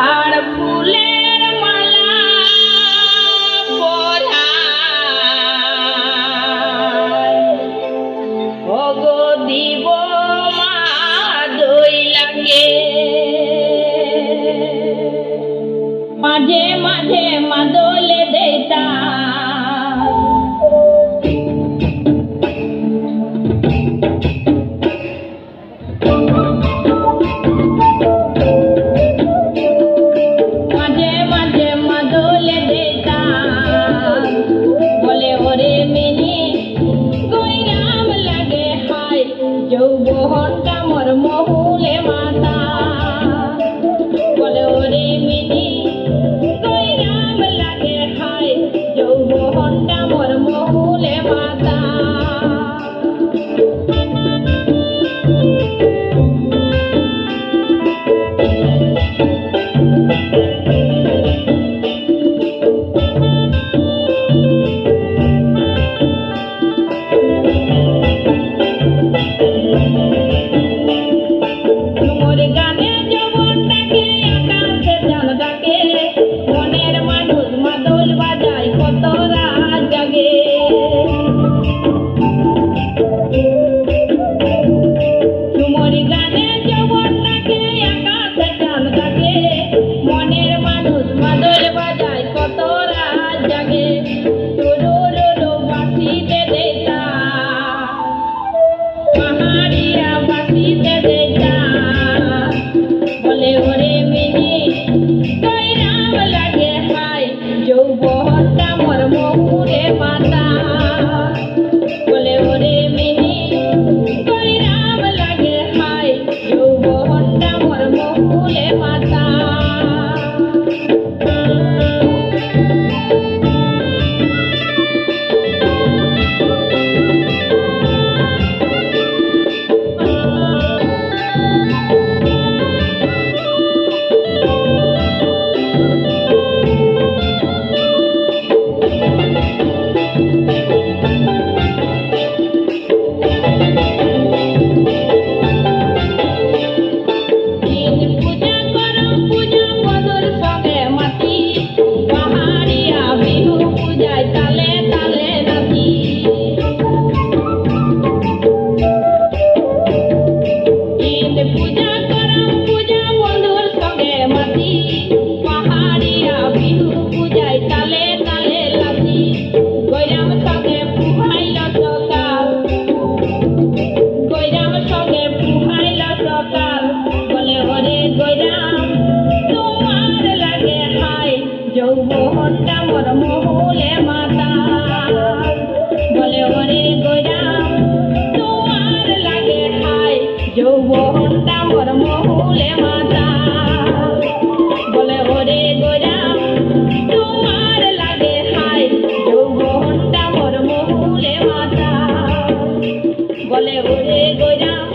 আর ফুলের মালা পরায় ওগো দিব মা দই লাগে মাঝে মাঝে মাদলে দেতা যৌবনটা মোর মহুলে মাতা বলে ওরে মিনি কইরাম লাগে হায় যৌবনটা মোর মহুলে মাতা যৌবনটা মোর মহুলে মাতা বলে ওরে মিনি কইরাম লাগে হায় যৌবনটা মোর মহুলে মাতা যৌবনটা মোর মহুলে মাতা বলে ওরে গোরাম তোমার লাগে হায় যৌবনটা মোর মহুলে মাতা বলে ওরে গোরাম তোমার লাগে হায় যৌবনটা মোর মহুলে মাতা বলে ওরে গোরাম